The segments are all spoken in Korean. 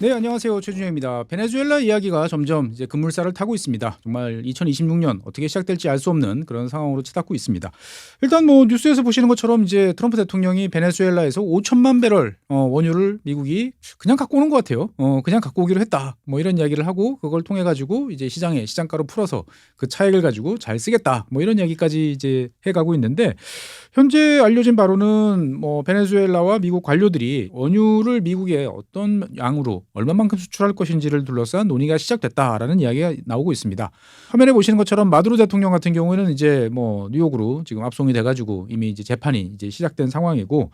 네, 안녕하세요. 최준영입니다. 베네수엘라 이야기가 점점 이제 급물살을 타고 있습니다. 정말 2026년 어떻게 시작될지 알 수 없는 그런 상황으로 치닫고 있습니다. 일단 뭐 뉴스에서 보시는 것처럼 이제 트럼프 대통령이 베네수엘라에서 5천만 배럴 원유를 미국이 그냥 갖고 오는 것 같아요. 그냥 갖고 오기로 했다. 뭐 이런 이야기를 하고 그걸 통해 가지고 이제 시장가로 풀어서 그 차익을 가지고 잘 쓰겠다. 뭐 이런 이야기까지 이제 해가고 있는데 현재 알려진 바로는 뭐 베네수엘라와 미국 관료들이 원유를 미국에 어떤 양으로 얼마만큼 수출할 것인지를 둘러싼 논의가 시작됐다라는 이야기가 나오고 있습니다. 화면에 보시는 것처럼 마두로 대통령 같은 경우에는 이제 뭐 뉴욕으로 지금 압송이 돼가지고 이미 이제 재판이 이제 시작된 상황이고,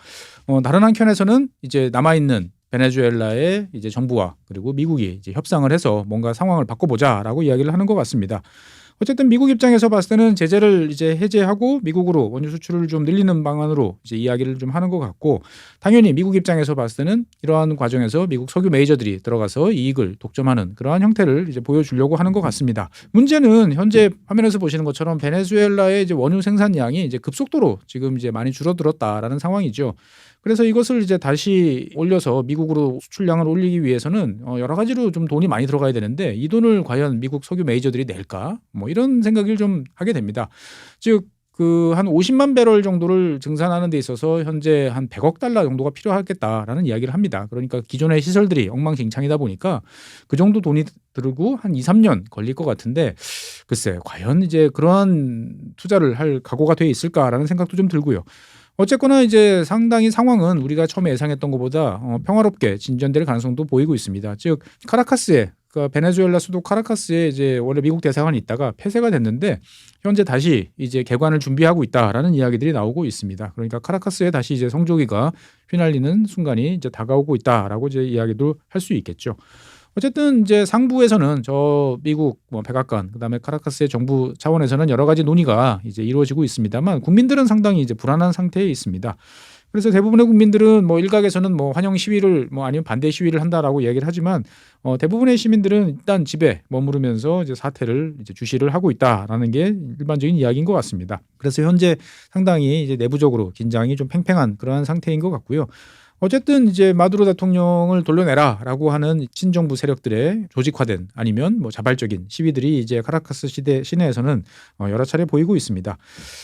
다른 한켠에서는 이제 남아 있는 베네수엘라의 이제 정부와 그리고 미국이 이제 협상을 해서 뭔가 상황을 바꿔보자라고 이야기를 하는 것 같습니다. 어쨌든 미국 입장에서 봤을 때는 제재를 이제 해제하고 미국으로 원유 수출을 좀 늘리는 방안으로 이제 이야기를 좀 하는 것 같고, 당연히 미국 입장에서 봤을 때는 이러한 과정에서 미국 석유 메이저들이 들어가서 이익을 독점하는 그러한 형태를 이제 보여주려고 하는 것 같습니다. 문제는 현재 화면에서 보시는 것처럼 베네수엘라의 이제 원유 생산량이 이제 급속도로 지금 이제 많이 줄어들었다라는 상황이죠. 그래서 이것을 이제 다시 올려서 미국으로 수출량을 올리기 위해서는 여러 가지로 좀 돈이 많이 들어가야 되는데 이 돈을 과연 미국 석유 메이저들이 낼까? 뭐 이런 생각을 좀 하게 됩니다. 즉 그 한 50만 배럴 정도를 증산하는 데 있어서 현재 한 100억 달러 정도가 필요하겠다라는 이야기를 합니다. 그러니까 기존의 시설들이 엉망진창이다 보니까 그 정도 돈이 들고 한 2, 3년 걸릴 것 같은데, 글쎄 과연 이제 그러한 투자를 할 각오가 돼 있을까라는 생각도 좀 들고요. 어쨌거나 이제 상당히 상황은 우리가 처음에 예상했던 것보다 평화롭게 진전될 가능성도 보이고 있습니다. 즉 카라카스에, 그러니까 베네수엘라 수도 카라카스에 이제 원래 미국 대사관이 있다가 폐쇄가 됐는데 현재 다시 이제 개관을 준비하고 있다라는 이야기들이 나오고 있습니다. 그러니까 카라카스에 다시 이제 성조기가 휘날리는 순간이 이제 다가오고 있다라고 이제 이야기도 할 수 있겠죠. 어쨌든 이제 상부에서는 저 미국 뭐 백악관, 그다음에 카라카스의 정부 차원에서는 여러 가지 논의가 이제 이루어지고 있습니다만 국민들은 상당히 이제 불안한 상태에 있습니다. 그래서 대부분의 국민들은 뭐 일각에서는 뭐 환영 시위를 뭐 아니면 반대 시위를 한다라고 얘기를 하지만 대부분의 시민들은 일단 집에 머무르면서 이제 사태를 이제 주시를 하고 있다라는 게 일반적인 이야기인 것 같습니다. 그래서 현재 상당히 이제 내부적으로 긴장이 좀 팽팽한 그러한 상태인 것 같고요. 어쨌든 이제 마두로 대통령을 돌려내라라고 하는 친정부 세력들의 조직화된 아니면 뭐 자발적인 시위들이 이제 카라카스 시내에서는 여러 차례 보이고 있습니다.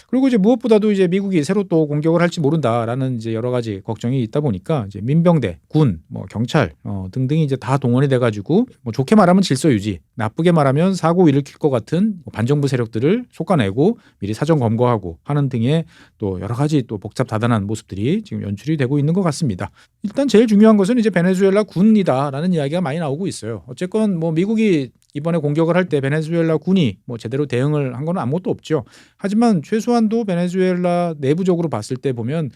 그리고 이제 무엇보다도 이제 미국이 새로 또 공격을 할지 모른다라는 이제 여러 가지 걱정이 있다 보니까 이제 민병대, 군, 뭐 경찰 등등이 이제 다 동원이 돼가지고 뭐 좋게 말하면 질서 유지, 나쁘게 말하면 사고 일으킬 것 같은 반정부 세력들을 솎아내고 미리 사전 검거하고 하는 등의 또 여러 가지 또 복잡다단한 모습들이 지금 연출이 되고 있는 것 같습니다. 일단 제일 중요한 것은 이제 베네수엘라 군이다라는 이야기가 많이 나오고 있어요. 어쨌건 뭐 미국이 이번에 공격을 할 때 베네수엘라 군이 뭐 제대로 대응을 한 건 아무것도 없죠. 하지만 최소한도 베네수엘라 내부적으로 봤을 때 보면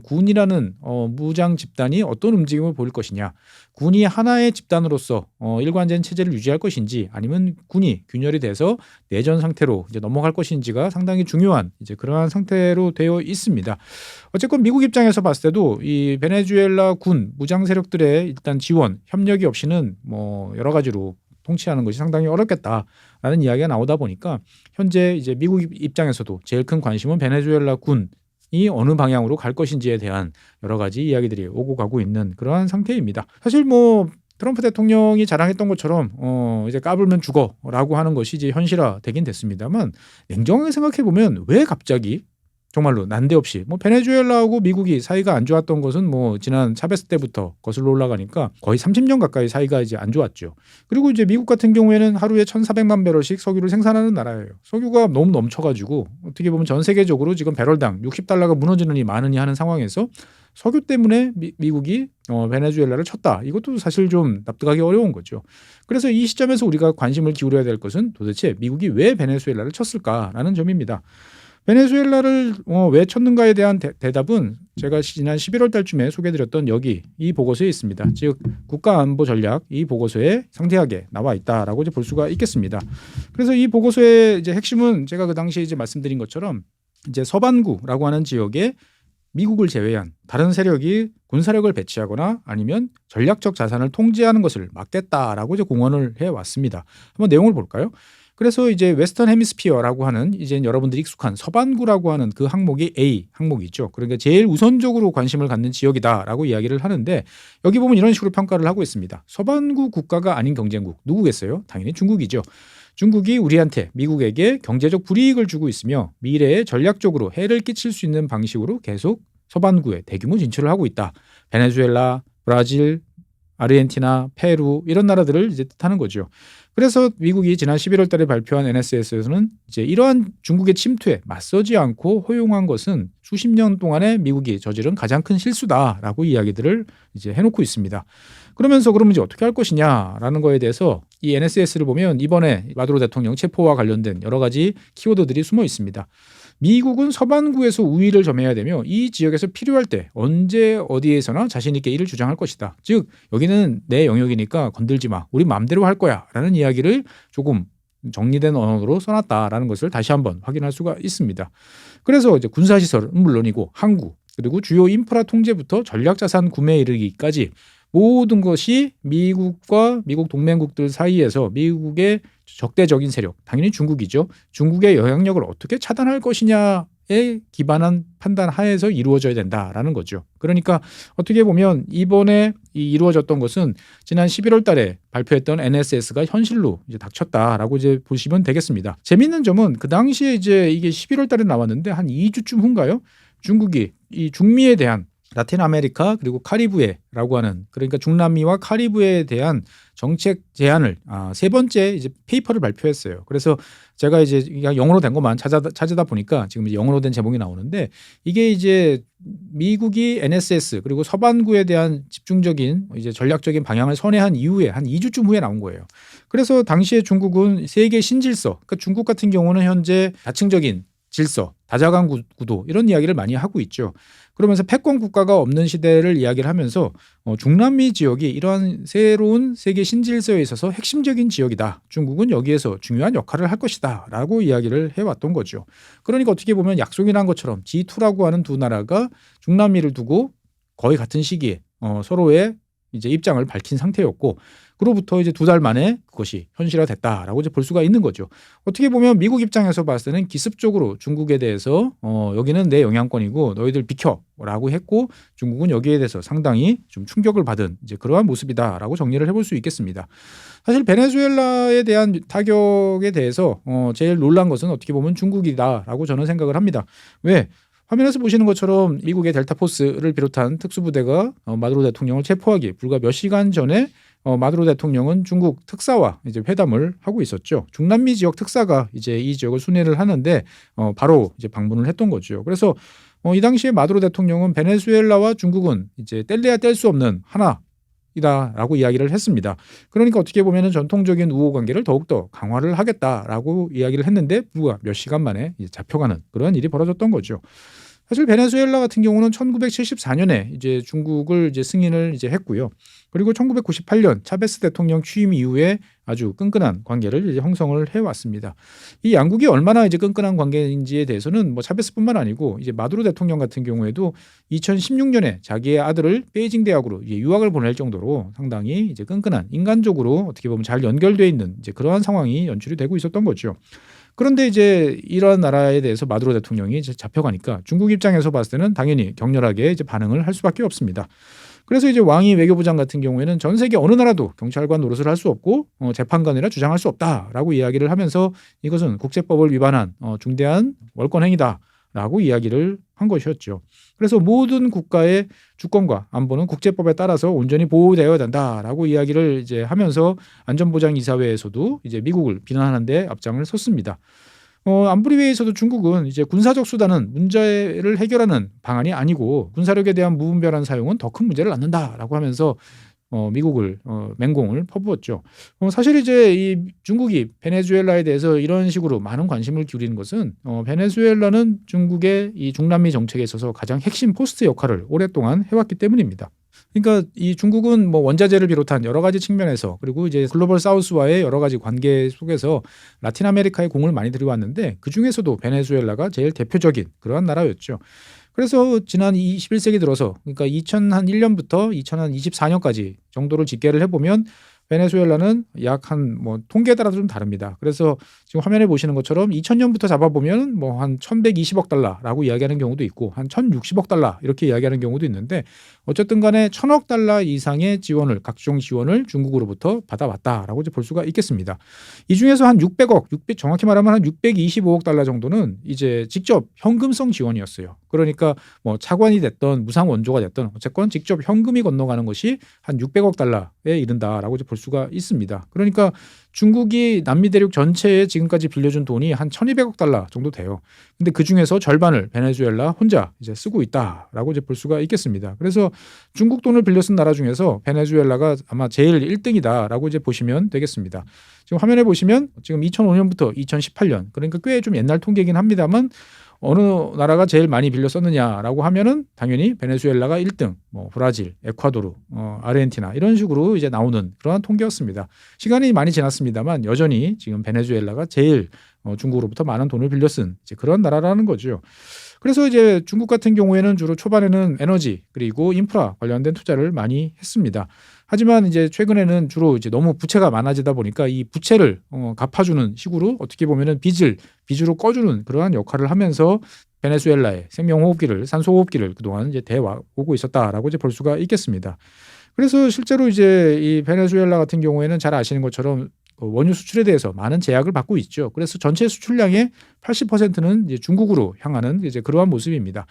군이라는 무장 집단이 어떤 움직임을 보일 것이냐, 군이 하나의 집단으로서 일관된 체제를 유지할 것인지 아니면 군이 균열이 돼서 내전 상태로 이제 넘어갈 것인지가 상당히 중요한 이제 그러한 상태로 되어 있습니다. 어쨌건 미국 입장에서 봤을 때도 이 베네수엘라 군 무장 세력들의 일단 지원 협력이 없이는 뭐 여러 가지로 통치하는 것이 상당히 어렵겠다라는 이야기가 나오다 보니까 현재 이제 미국 입장에서도 제일 큰 관심은 베네수엘라 군이 어느 방향으로 갈 것인지에 대한 여러 가지 이야기들이 오고 가고 있는 그러한 상태입니다. 사실 뭐 트럼프 대통령이 자랑했던 것처럼 이제 까불면 죽어라고 하는 것이 이제 현실화되긴 됐습니다만, 냉정하게 생각해 보면 왜 갑자기 정말로 난데없이 뭐 베네수엘라하고 미국이 사이가 안 좋았던 것은 뭐 지난 차베스 때부터 거슬러 올라가니까 거의 30년 가까이 사이가 이제 안 좋았죠. 그리고 이제 미국 같은 경우에는 하루에 1,400만 배럴씩 석유를 생산하는 나라예요. 석유가 너무 넘쳐가지고 어떻게 보면 전 세계적으로 지금 배럴당 60달러가 무너지느니 마느니 하는 상황에서 석유 때문에 미국이 베네수엘라를 쳤다. 이것도 사실 좀 납득하기 어려운 거죠. 그래서 이 시점에서 우리가 관심을 기울여야 될 것은 도대체 미국이 왜 베네수엘라를 쳤을까라는 점입니다. 베네수엘라를 왜 쳤는가에 대한 대답은 제가 지난 11월 달쯤에 소개해드렸던 여기 이 보고서에 있습니다. 즉 국가안보 전략 이 보고서에 상세하게 나와 있다라고 이제 볼 수가 있겠습니다. 그래서 이 보고서의 이제 핵심은 제가 그 당시에 이제 말씀드린 것처럼 이제 서반구라고 하는 지역에 미국을 제외한 다른 세력이 군사력을 배치하거나 아니면 전략적 자산을 통제하는 것을 막겠다라고 이제 공언을 해 왔습니다. 한번 내용을 볼까요? 그래서 이제 웨스턴 헤미스피어라고 하는 이제 여러분들이 익숙한 서반구라고 하는 그 항목이 A 항목이 있죠. 그러니까 제일 우선적으로 관심을 갖는 지역이다라고 이야기를 하는데 여기 보면 이런 식으로 평가를 하고 있습니다. 서반구 국가가 아닌 경쟁국 누구겠어요? 당연히 중국이죠. 중국이 우리한테 미국에게 경제적 불이익을 주고 있으며 미래에 전략적으로 해를 끼칠 수 있는 방식으로 계속 서반구에 대규모 진출을 하고 있다. 베네수엘라, 브라질, 아르헨티나, 페루 이런 나라들을 이제 뜻하는 거죠. 그래서 미국이 지난 11월 달에 발표한 NSS에서는 이제 이러한 중국의 침투에 맞서지 않고 허용한 것은 수십 년 동안에 미국이 저지른 가장 큰 실수다라고 이야기들을 이제 해놓고 있습니다. 그러면서 그러면 이제 어떻게 할 것이냐라는 거에 대해서 이 NSS를 보면 이번에 마두로 대통령 체포와 관련된 여러 가지 키워드들이 숨어 있습니다. 미국은 서반구에서 우위를 점해야 되며 이 지역에서 필요할 때 언제 어디에서나 자신 있게 이를 주장할 것이다. 즉 여기는 내 영역이니까 건들지 마. 우리 마음대로 할 거야. 라는 이야기를 조금 정리된 언어로 써놨다라는 것을 다시 한번 확인할 수가 있습니다. 그래서 이제 군사시설은 물론이고 항구 그리고 주요 인프라 통제부터 전략자산 구매에 이르기까지 모든 것이 미국과 미국 동맹국들 사이에서 미국의 적대적인 세력, 당연히 중국이죠. 중국의 영향력을 어떻게 차단할 것이냐에 기반한 판단 하에서 이루어져야 된다라는 거죠. 그러니까 어떻게 보면 이번에 이루어졌던 것은 지난 11월 달에 발표했던 NSS가 현실로 이제 닥쳤다라고 이제 보시면 되겠습니다. 재미있는 점은 그 당시에 이제 이게 11월 달에 나왔는데 한 2주쯤 후인가요? 중국이 이 중미에 대한 라틴 아메리카 그리고 카리브해라고 하는 그러니까 중남미와 카리브해에 대한 정책 제안을 세 번째 이제 페이퍼를 발표했어요. 그래서 제가 이제 영어로 된 것만 찾아다 보니까 지금 이제 영어로 된 제목이 나오는데 이게 이제 미국이 NSS 그리고 서반구에 대한 집중적인 이제 전략적인 방향을 선회한 이후에 한 2주쯤 후에 나온 거예요. 그래서 당시에 중국은 세계 신질서, 그러니까 중국 같은 경우는 현재 다층적인 질서, 다자간 구도 이런 이야기를 많이 하고 있죠. 그러면서 패권 국가가 없는 시대를 이야기를 하면서 중남미 지역이 이러한 새로운 세계 신질서에 있어서 핵심적인 지역이다. 중국은 여기에서 중요한 역할을 할 것이다. 라고 이야기를 해왔던 거죠. 그러니까 어떻게 보면 약속이 난 것처럼 G2라고 하는 두 나라가 중남미를 두고 거의 같은 시기에 서로의 이제 입장을 밝힌 상태였고 그로부터 이제 2달 만에 그것이 현실화됐다라고 이제 볼 수가 있는 거죠. 어떻게 보면 미국 입장에서 봤을 때는 기습적으로 중국에 대해서 여기는 내 영향권이고 너희들 비켜라고 했고 중국은 여기에 대해서 상당히 좀 충격을 받은 이제 그러한 모습이다라고 정리를 해볼 수 있겠습니다. 사실 베네수엘라에 대한 타격에 대해서 제일 놀란 것은 어떻게 보면 중국이다라고 저는 생각을 합니다. 왜? 화면에서 보시는 것처럼 미국의 델타포스를 비롯한 특수부대가 마두로 대통령을 체포하기 불과 몇 시간 전에 마두로 대통령은 중국 특사와 이제 회담을 하고 있었죠. 중남미 지역 특사가 이제 이 지역을 순회를 하는데 바로 이제 방문을 했던 거죠. 그래서 이 당시에 마두로 대통령은 베네수엘라와 중국은 이제 뗄래야 뗄 수 없는 하나이다라고 이야기를 했습니다. 그러니까 어떻게 보면은 전통적인 우호 관계를 더욱더 강화를 하겠다라고 이야기를 했는데 불과 몇 시간 만에 이제 잡혀가는 그런 일이 벌어졌던 거죠. 사실 베네수엘라 같은 경우는 1974년에 이제 중국을 이제 승인을 이제 했고요. 그리고 1998년 차베스 대통령 취임 이후에 아주 끈끈한 관계를 이제 형성을 해왔습니다. 이 양국이 얼마나 이제 끈끈한 관계인지에 대해서는 뭐 차베스뿐만 아니고 이제 마두로 대통령 같은 경우에도 2016년에 자기의 아들을 베이징 대학으로 이제 유학을 보낼 정도로 상당히 이제 끈끈한 인간적으로 어떻게 보면 잘 연결돼 있는 이제 그러한 상황이 연출이 되고 있었던 거죠. 그런데 이제 이러한 나라에 대해서 마두로 대통령이 이제 잡혀가니까 중국 입장에서 봤을 때는 당연히 격렬하게 이제 반응을 할 수밖에 없습니다. 그래서 이제 왕이 외교부장 같은 경우에는 전 세계 어느 나라도 경찰관 노릇을 할 수 없고 재판관이라 주장할 수 없다라고 이야기를 하면서 이것은 국제법을 위반한 중대한 월권 행위다라고 이야기를 한 것이었죠. 그래서 모든 국가의 주권과 안보는 국제법에 따라서 온전히 보호되어야 된다라고 이야기를 이제 하면서 안전보장이사회에서도 이제 미국을 비난하는데 앞장을 섰습니다. 안보리회에서도 중국은 이제 군사적 수단은 문제를 해결하는 방안이 아니고 군사력에 대한 무분별한 사용은 더 큰 문제를 낳는다라고 하면서 미국을 맹공을 퍼부었죠. 사실 이제 이 중국이 베네수엘라에 대해서 이런 식으로 많은 관심을 기울이는 것은 베네수엘라는 중국의 이 중남미 정책에 있어서 가장 핵심 포스트 역할을 오랫동안 해왔기 때문입니다. 그러니까 이 중국은 뭐 원자재를 비롯한 여러 가지 측면에서 그리고 이제 글로벌 사우스와의 여러 가지 관계 속에서 라틴 아메리카에 공을 많이 들여왔는데 그 중에서도 베네수엘라가 제일 대표적인 그러한 나라였죠. 그래서 지난 21세기 들어서 그러니까 2001년부터 2024년까지 정도를 집계를 해보면 베네수엘라는 약 한 뭐 통계에 따라서 좀 다릅니다. 그래서 지금 화면에 보시는 것처럼 2000년부터 잡아보면 뭐 한 1120억 달러라고 이야기하는 경우도 있고 한 1060억 달러 이렇게 이야기하는 경우도 있는데 어쨌든 간에 1000억 달러 이상의 지원을 각종 지원을 중국으로부터 받아왔다라고 이제 볼 수가 있겠습니다. 이 중에서 한 600억, 정확히 말하면 한 625억 달러 정도는 이제 직접 현금성 지원이었어요. 그러니까 뭐 차관이 됐던 무상 원조가 됐던 어쨌건 직접 현금이 건너가는 것이 한 600억 달러에 이른다라고 이제 볼 수가 있습니다. 그러니까 중국이 남미 대륙 전체에 지금까지 빌려준 돈이 한 1200억 달러 정도 돼요. 근데 그 중에서 절반을 베네수엘라 혼자 이제 쓰고 있다라고 이제 볼 수가 있겠습니다. 그래서 중국 돈을 빌려 쓴 나라 중에서 베네수엘라가 아마 제일 1등이다라고 이제 보시면 되겠습니다. 지금 화면에 보시면 지금 2005년부터 2018년 그러니까 꽤 좀 옛날 통계이긴 합니다만 어느 나라가 제일 많이 빌려 썼느냐라고 하면은 당연히 베네수엘라가 1등, 뭐 브라질, 에콰도르, 아르헨티나 이런 식으로 이제 나오는 그러한 통계였습니다. 시간이 많이 지났습니다만 여전히 지금 베네수엘라가 제일 중국으로부터 많은 돈을 빌려 쓴 이제 그런 나라라는 거죠. 그래서 이제 중국 같은 경우에는 주로 초반에는 에너지 그리고 인프라 관련된 투자를 많이 했습니다. 하지만 이제 최근에는 주로 이제 너무 부채가 많아지다 보니까 이 부채를 갚아주는 식으로 어떻게 보면은 빚으로 꺼주는 그러한 역할을 하면서 베네수엘라의 생명호흡기를 산소호흡기를 그동안 이제 대오고 있었다라고 이제 볼 수가 있겠습니다. 그래서 실제로 이제 이 베네수엘라 같은 경우에는 잘 아시는 것처럼 원유 수출에 대해서 많은 제약을 받고 있죠. 그래서 전체 수출량의 80%는 이제 중국으로 향하는 이제 그러한 모습입니다.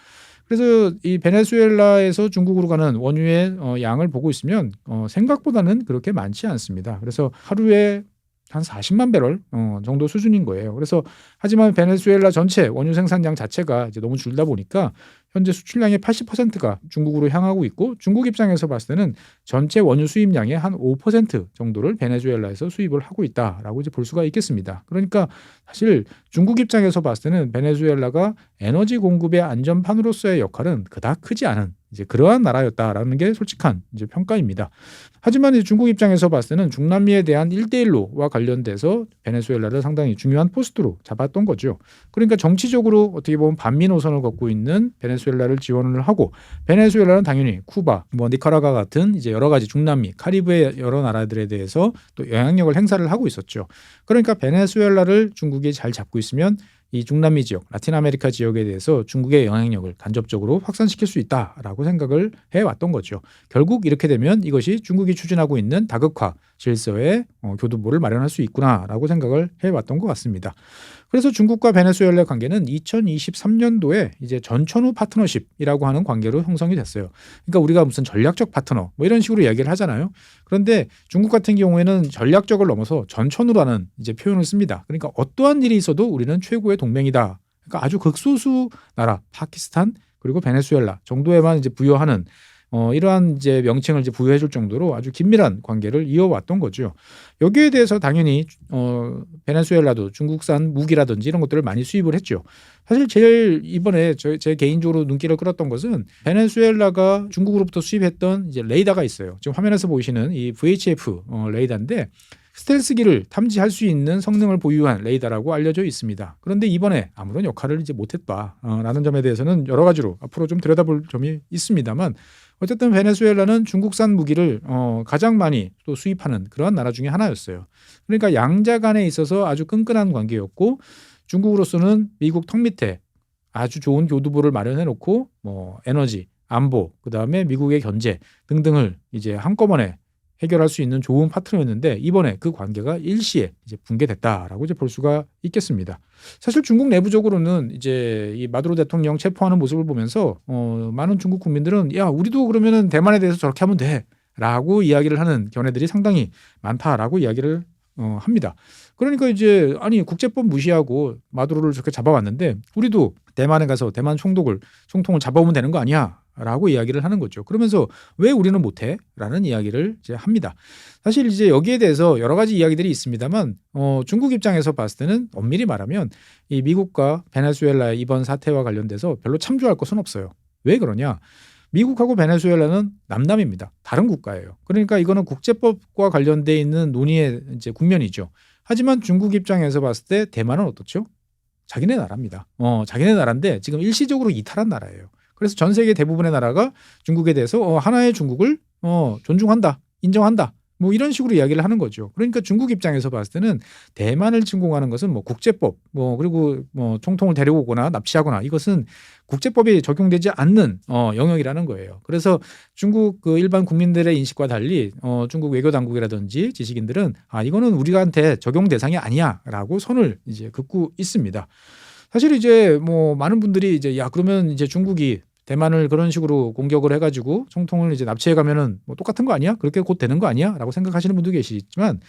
그래서 이 베네수엘라에서 중국으로 가는 원유의 양을 보고 있으면 생각보다는 그렇게 많지 않습니다. 그래서 하루에 한 40만 배럴 정도 수준인 거예요. 그래서 하지만 베네수엘라 전체 원유 생산량 자체가 이제 너무 줄다 보니까 현재 수출량의 80%가 중국으로 향하고 있고 중국 입장에서 봤을 때는 전체 원유 수입량의 한 5% 정도를 베네수엘라에서 수입을 하고 있다라고 이제 볼 수가 있겠습니다. 그러니까 사실 중국 입장에서 봤을 때는 베네수엘라가 에너지 공급의 안전판으로서의 역할은 그닥 크지 않은 이제 그러한 나라였다라는 게 솔직한 이제 평가입니다. 하지만 이제 중국 입장에서 봤을 때는 중남미에 대한 1대1로와 관련돼서 베네수엘라를 상당히 중요한 포스트로 잡았던 거죠. 그러니까 정치적으로 어떻게 보면 반미 노선을 걷고 있는 베네수엘라를 지원을 하고 베네수엘라는 당연히 쿠바, 뭐 니카라과 같은 이제 여러 가지 중남미, 카리브해 여러 나라들에 대해서 또 영향력을 행사를 하고 있었죠. 그러니까 베네수엘라를 중국이 잘 잡고 있으면 이 중남미 지역, 라틴 아메리카 지역에 대해서 중국의 영향력을 간접적으로 확산시킬 수 있다라고 생각을 해왔던 거죠. 결국 이렇게 되면 이것이 중국이 추진하고 있는 다극화 질서의 교두보를 마련할 수 있구나라고 생각을 해왔던 것 같습니다. 그래서 중국과 베네수엘라 관계는 2023년도에 이제 전천후 파트너십이라고 하는 관계로 형성이 됐어요. 그러니까 우리가 무슨 전략적 파트너 뭐 이런 식으로 이야기를 하잖아요. 그런데 중국 같은 경우에는 전략적을 넘어서 전천후라는 이제 표현을 씁니다. 그러니까 어떠한 일이 있어도 우리는 최고의 동맹이다. 그러니까 아주 극소수 나라 파키스탄 그리고 베네수엘라 정도에만 이제 부여하는 이러한 이제 명칭을 이제 부여해줄 정도로 아주 긴밀한 관계를 이어왔던 거죠. 여기에 대해서 당연히 베네수엘라도 중국산 무기라든지 이런 것들을 많이 수입을 했죠. 사실 제일 이번에 제 개인적으로 눈길을 끌었던 것은 베네수엘라가 중국으로부터 수입했던 이제 레이더가 있어요. 지금 화면에서 보이시는 이 VHF 레이더인데 스텔스기를 탐지할 수 있는 성능을 보유한 레이더라고 알려져 있습니다. 그런데 이번에 아무런 역할을 이제 못했다라는 점에 대해서는 여러 가지로 앞으로 좀 들여다볼 점이 있습니다만 어쨌든 베네수엘라는 중국산 무기를 가장 많이 또 수입하는 그러한 나라 중에 하나였어요. 그러니까 양자 간에 있어서 아주 끈끈한 관계였고 중국으로서는 미국 턱 밑에 아주 좋은 교두보를 마련해 놓고 뭐 에너지, 안보, 그다음에 미국의 견제 등등을 이제 한꺼번에 해결할 수 있는 좋은 파트너였는데 이번에 그 관계가 일시에 이제 붕괴됐다라고 이제 볼 수가 있겠습니다. 사실 중국 내부적으로는 이제 이 마두로 대통령 체포하는 모습을 보면서 많은 중국 국민들은 야 우리도 그러면은 대만에 대해서 저렇게 하면 돼라고 이야기를 하는 견해들이 상당히 많다라고 이야기를 합니다. 그러니까 이제 아니 국제법 무시하고 마두로를 저렇게 잡아왔는데 우리도 대만에 가서 대만 총통을 잡아오면 되는 거 아니야? 라고 이야기를 하는 거죠. 그러면서 왜 우리는 못해? 라는 이야기를 이제 합니다. 사실 이제 여기에 대해서 여러 가지 이야기들이 있습니다만 중국 입장에서 봤을 때는 엄밀히 말하면 이 미국과 베네수엘라의 이번 사태와 관련돼서 별로 참조할 것은 없어요. 왜 그러냐? 미국하고 베네수엘라는 남남입니다. 다른 국가예요. 그러니까 이거는 국제법과 관련돼 있는 논의의 이제 국면이죠. 하지만 중국 입장에서 봤을 때 대만은 어떻죠? 자기네 나라입니다. 자기네 나라인데 지금 일시적으로 이탈한 나라예요. 그래서 전 세계 대부분의 나라가 중국에 대해서 하나의 중국을 존중한다, 인정한다. 뭐 이런 식으로 이야기를 하는 거죠. 그러니까 중국 입장에서 봤을 때는 대만을 침공하는 것은 뭐 국제법 그리고 뭐 총통을 데려오거나 납치하거나 이것은 국제법이 적용되지 않는 영역이라는 거예요. 그래서 중국 그 일반 국민들의 인식과 달리 중국 외교 당국이라든지 지식인들은 이거는 우리한테 적용 대상이 아니야라고 선을 이제 긋고 있습니다. 사실 이제 뭐 많은 분들이 이제 그러면 이제 중국이 대만을 그런 식으로 공격을 해가지고 총통을 이제 납치해 가면은 뭐 똑같은 거 아니야? 그렇게 곧 되는 거 아니야?라고 생각하시는 분도 계시지만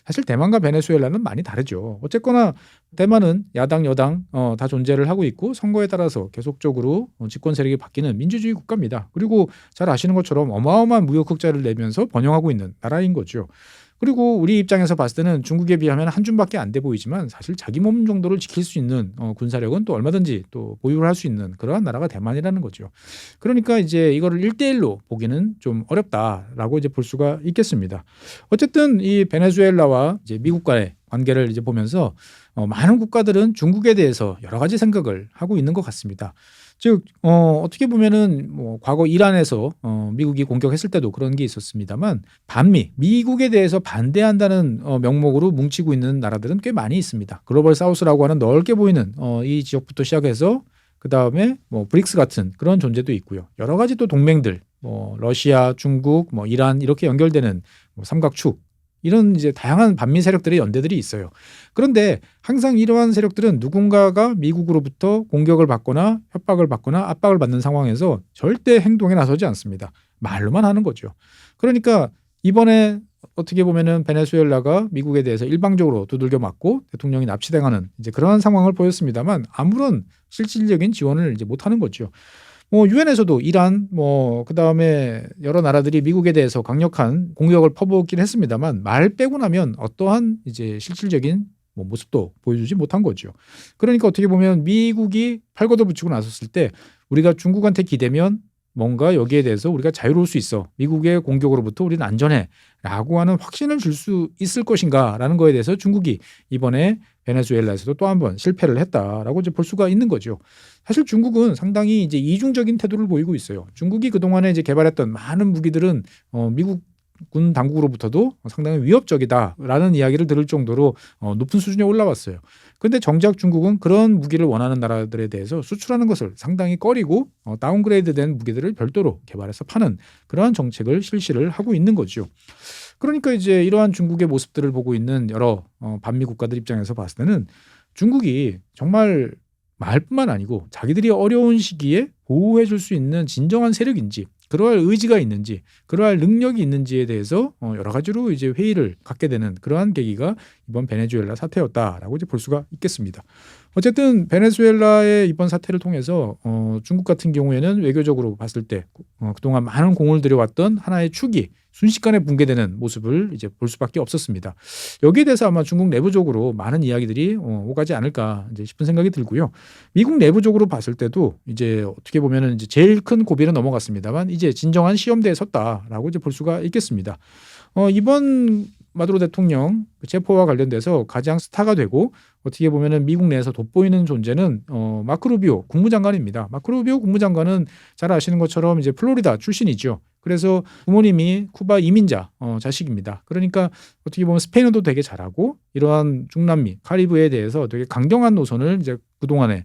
사실 대만과 베네수엘라는 많이 다르죠. 어쨌거나 대만은 야당 여당 다 존재를 하고 있고 선거에 따라서 계속적으로 집권 세력이 바뀌는 민주주의 국가입니다. 그리고 잘 아시는 것처럼 어마어마한 무역 흑자를 내면서 번영하고 있는 나라인 거죠. 그리고 우리 입장에서 봤을 때는 중국에 비하면 한 줌밖에 안 돼 보이지만 사실 자기 몸 정도를 지킬 수 있는 군사력은 또 얼마든지 또 보유를 할 수 있는 그러한 나라가 대만이라는 거죠. 그러니까 이제 이거를 1대1로 보기는 좀 어렵다라고 이제 볼 수가 있겠습니다. 어쨌든 이 베네수엘라와 이제 미국과의 관계를 이제 보면서 많은 국가들은 중국에 대해서 여러 가지 생각을 하고 있는 것 같습니다. 즉 어떻게 보면은 뭐 과거 이란에서 미국이 공격했을 때도 그런 게 있었습니다만 반미 미국에 대해서 반대한다는 명목으로 뭉치고 있는 나라들은 꽤 많이 있습니다. 글로벌 사우스라고 하는 넓게 보이는 이 지역부터 시작해서 그 다음에 뭐 브릭스 같은 그런 존재도 있고요. 여러 가지 또 동맹들 뭐 러시아, 중국, 뭐 이란 이렇게 연결되는 뭐 삼각축 이런 이제 다양한 반미 세력들의 연대들이 있어요. 그런데 항상 이러한 세력들은 누군가가 미국으로부터 공격을 받거나 협박을 받거나 압박을 받는 상황에서 절대 행동에 나서지 않습니다. 말로만 하는 거죠. 그러니까 이번에 어떻게 보면은 베네수엘라가 미국에 대해서 일방적으로 두들겨 맞고 대통령이 납치당하는 이제 그러한 상황을 보였습니다만 아무런 실질적인 지원을 이제 못 하는 거죠. 뭐 유엔에서도 이란 그다음에 여러 나라들이 미국에 대해서 강력한 공격을 퍼붓긴 했습니다만 말 빼고 나면 어떠한 이제 실질적인 모습도 보여주지 못한 거죠. 그러니까 어떻게 보면 미국이 팔걷어 붙이고 나섰을 때 우리가 중국한테 기대면 뭔가 여기에 대해서 우리가 자유로울 수 있어. 미국의 공격으로부터 우리는 안전해. 라고 하는 확신을 줄 수 있을 것인가라는 거에 대해서 중국이 이번에 베네수엘라에서도 또 한 번 실패를 했다라고 이제 볼 수가 있는 거죠. 사실 중국은 상당히 이제 이중적인 태도를 보이고 있어요. 중국이 그동안에 이제 개발했던 많은 무기들은 미국 군 당국으로부터도 상당히 위협적이다라는 이야기를 들을 정도로 높은 수준에 올라왔어요. 그런데 정작 중국은 그런 무기를 원하는 나라들에 대해서 수출하는 것을 상당히 꺼리고 다운그레이드된 무기들을 별도로 개발해서 파는 그러한 정책을 실시를 하고 있는 거죠. 그러니까 이제 이러한 중국의 모습들을 보고 있는 여러 반미 국가들 입장에서 봤을 때는 중국이 정말 말뿐만 아니고 자기들이 어려운 시기에 보호해 줄 수 있는 진정한 세력인지 그러할 의지가 있는지 그러할 능력이 있는지에 대해서 여러 가지로 이제 회의를 갖게 되는 그러한 계기가 이번 베네수엘라 사태였다라고 이제 볼 수가 있겠습니다. 어쨌든 베네수엘라의 이번 사태를 통해서 중국 같은 경우에는 외교적으로 봤을 때 그동안 많은 공을 들여왔던 하나의 축이 순식간에 붕괴되는 모습을 이제 볼 수밖에 없었습니다. 여기에 대해서 아마 중국 내부적으로 많은 이야기들이 오가지 않을까 이제 싶은 생각이 들고요. 미국 내부적으로 봤을 때도 이제 어떻게 보면은 이제 제일 큰 고비는 넘어갔습니다만 이제 진정한 시험대에 섰다라고 이제 볼 수가 있겠습니다. 이번 마두로 대통령 체포와 관련돼서 가장 스타가 되고 어떻게 보면은 미국 내에서 돋보이는 존재는 마크 루비오 국무장관입니다. 마크 루비오 국무장관은 잘 아시는 것처럼 이제 플로리다 출신이죠. 그래서 부모님이 쿠바 이민자 자식입니다. 그러니까 어떻게 보면 스페인어도 되게 잘하고 이러한 중남미 카리브해에 대해서 되게 강경한 노선을 이제 그동안에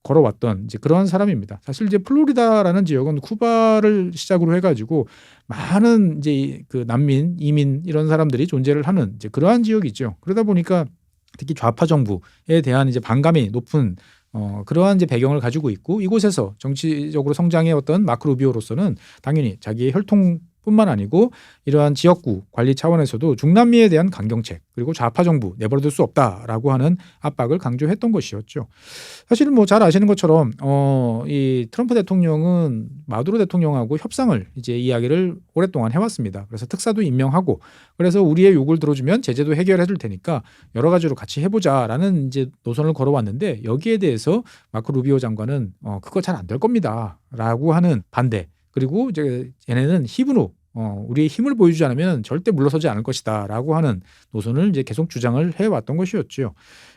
걸어왔던 이제 그러한 사람입니다. 사실 이제 플로리다라는 지역은 쿠바를 시작으로 해가지고 많은 이제 그 난민, 이민 이런 사람들이 존재를 하는 이제 그러한 지역이죠. 그러다 보니까 특히 좌파 정부에 대한 이제 반감이 높은 그러한 이제 배경을 가지고 있고 이곳에서 정치적으로 성장해 왔던 마크 루비오로서는 당연히 자기의 혈통뿐만 아니고 이러한 지역구 관리 차원에서도 중남미에 대한 강경책 그리고 좌파 정부 내버려둘 수 없다라고 하는 압박을 강조했던 것이었죠. 사실은 뭐 잘 아시는 것처럼 이 트럼프 대통령은 마두로 대통령하고 협상을 이제 이야기를 오랫동안 해왔습니다. 그래서 특사도 임명하고 그래서 우리의 요구를 들어주면 제재도 해결해 줄 테니까 여러 가지로 같이 해보자라는 이제 노선을 걸어왔는데 여기에 대해서 마크 루비오 장관은 그거 잘 안 될 겁니다라고 하는 반대 그리고 이제 얘네는 힘으로 우리의 힘을 보여주지 않으면 절대 물러서지 않을 것이다라고 하는 노선을 이제 계속 주장을 해왔던 것이었죠.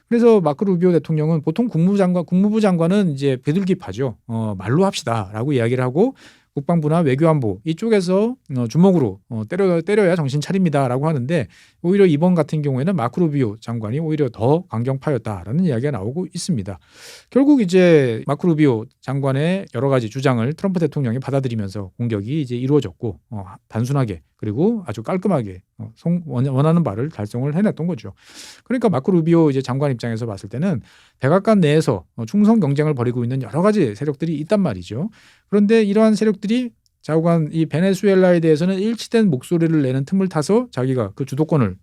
그래서 마크 루비오 대통령은 보통 국무부 장관은 이제 비둘기파죠. 말로 합시다라고 이야기를 하고 국방부나 외교안보 이쪽에서 주먹으로 때려야 정신 차립니다라고 하는데 오히려 이번 같은 경우에는 마크 루비오 장관이 오히려 더 강경파였다라는 이야기가 나오고 있습니다. 결국 이제 마크 루비오 장관의 여러 가지 주장을 트럼프 대통령이 받아들이면서 공격이 이제 이루어졌고 단순하게 그리고 아주 깔끔하게 원하는 바를 달성을 해냈던 거죠. 그러니까 마크 루비오 이제 장관 입장에서 봤을 때는 백악관 내에서 충성 경쟁을 벌이고 있는 여러 가지 세력들이 있단 말이죠. 그런데 이러한 세력들이 좌우간 이 베네수엘라에 대해서는 일치된 목소리를 내는 틈을 타서 자기가 그 주도권을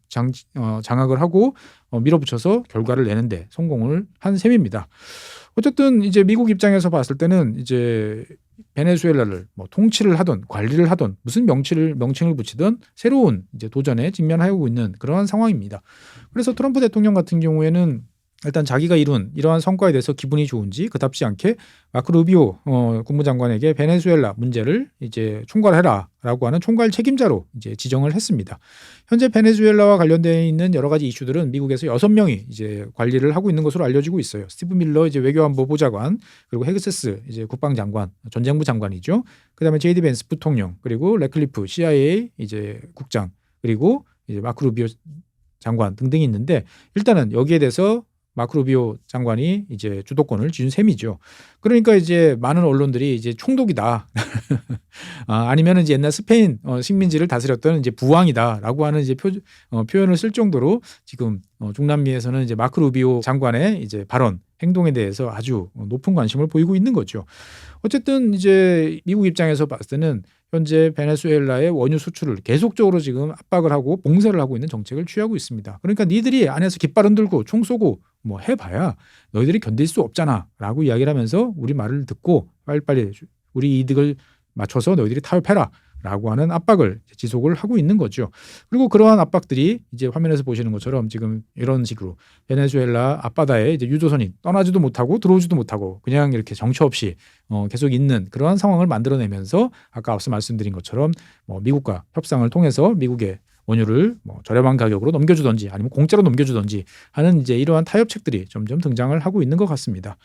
장악을 하고 밀어붙여서 결과를 내는데 성공을 한 셈입니다. 어쨌든 이제 미국 입장에서 봤을 때는 이제 베네수엘라를 뭐 통치를 하던 관리를 하던 무슨 명칭을 붙이던 새로운 이제 도전에 직면하고 있는 그러한 상황입니다. 그래서 트럼프 대통령 같은 경우에는 일단 자기가 이룬 이러한 성과에 대해서 기분이 좋은지 그답지 않게 마크 루비오 국무장관에게 베네수엘라 문제를 이제 총괄해라라고 하는 총괄 책임자로 이제 지정을 했습니다. 현재 베네수엘라와 관련되어 있는 여러 가지 이슈들은 미국에서 6명이 이제 관리를 하고 있는 것으로 알려지고 있어요. 스티브 밀러 이제 외교안보 보좌관, 그리고 헤그세스 이제 국방장관, 전쟁부 장관이죠. 그다음에 제이디 벤스 부통령, 그리고 레클리프 CIA 이제 국장, 그리고 이제 마크 루비오 장관 등등이 있는데 일단은 여기에 대해서 마크 루비오 장관이 이제 주도권을 쥐는 셈이죠. 그러니까 이제 많은 언론들이 이제 총독이다. 아니면 이제 옛날 스페인 식민지를 다스렸던 이제 부왕이다라고 하는 이제 표현을 쓸 정도로 지금 중남미에서는 이제 마크 루비오 장관의 이제 발언, 행동에 대해서 아주 높은 관심을 보이고 있는 거죠. 어쨌든 이제 미국 입장에서 봤을 때는 현재 베네수엘라의 원유 수출을 계속적으로 지금 압박을 하고 봉쇄를 하고 있는 정책을 취하고 있습니다. 그러니까 니들이 안에서 깃발 흔들고 총 쏘고 뭐 해봐야 너희들이 견딜 수 없잖아라고 이야기를 하면서 우리 말을 듣고 빨리빨리 우리 이득을 맞춰서 너희들이 타협해라라고 하는 압박을 지속을 하고 있는 거죠. 그리고 그러한 압박들이 이제 화면에서 보시는 것처럼 지금 이런 식으로 베네수엘라 앞바다에 이제 유조선이 떠나지도 못하고 들어오지도 못하고 그냥 이렇게 정처 없이 계속 있는 그러한 상황을 만들어내면서 아까 앞서 말씀드린 것처럼 미국과 협상을 통해서 미국의 원유를 저렴한 가격으로 넘겨주든지 아니면 공짜로 넘겨주든지 하는 이제 이러한 타협책들이 점점 등장을 하고 있는 것 같습니다.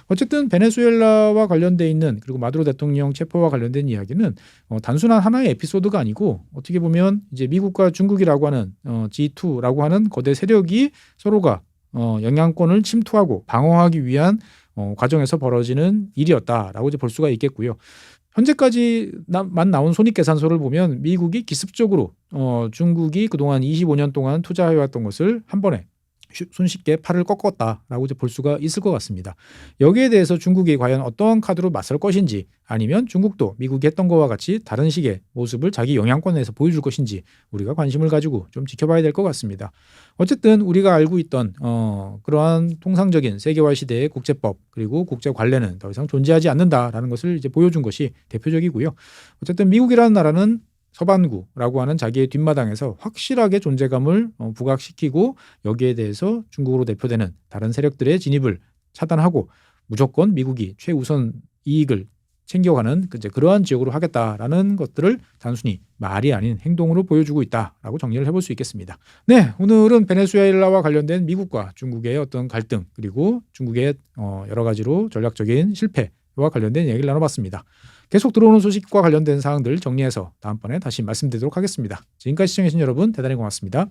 어쨌든 베네수엘라와 관련돼 있는 그리고 마두로 대통령 체포와 관련된 이야기는 단순한 하나의 에피소드가 아니고 어떻게 보면 이제 미국과 중국이라고 하는 G2라고 하는 거대 세력이 서로가 영향권을 침투하고 방어하기 위한 과정에서 벌어지는 일이었다라고 이제 볼 수가 있겠고요. 현재까지만 나온 손익계산서를 보면 미국이 기습적으로 중국이 그동안 25년 동안 투자해왔던 것을 한 번에 손쉽게 팔을 꺾었다라고 이제 볼 수가 있을 것 같습니다. 여기에 대해서 중국이 과연 어떤 카드로 맞설 것인지 아니면 중국도 미국이 했던 것과 같이 다른 식의 모습을 자기 영향권에서 보여줄 것인지 우리가 관심을 가지고 좀 지켜봐야 될 것 같습니다. 어쨌든 우리가 알고 있던 그러한 통상적인 세계화 시대의 국제법 그리고 국제 관례는 더 이상 존재하지 않는다라는 것을 이제 보여준 것이 대표적이고요. 어쨌든 미국이라는 나라는 서반구라고 하는 자기의 뒷마당에서 확실하게 존재감을 부각시키고 여기에 대해서 중국으로 대표되는 다른 세력들의 진입을 차단하고 무조건 미국이 최우선 이익을 챙겨가는 이제 그러한 지역으로 하겠다라는 것들을 단순히 말이 아닌 행동으로 보여주고 있다라고 정리를 해볼 수 있겠습니다. 네, 오늘은 베네수엘라와 관련된 미국과 중국의 어떤 갈등 그리고 중국의 여러 가지로 전략적인 실패와 관련된 얘기를 나눠봤습니다. 계속 들어오는 소식과 관련된 사항들 정리해서 다음번에 다시 말씀드리도록 하겠습니다. 지금까지 시청해주신 여러분 대단히 고맙습니다.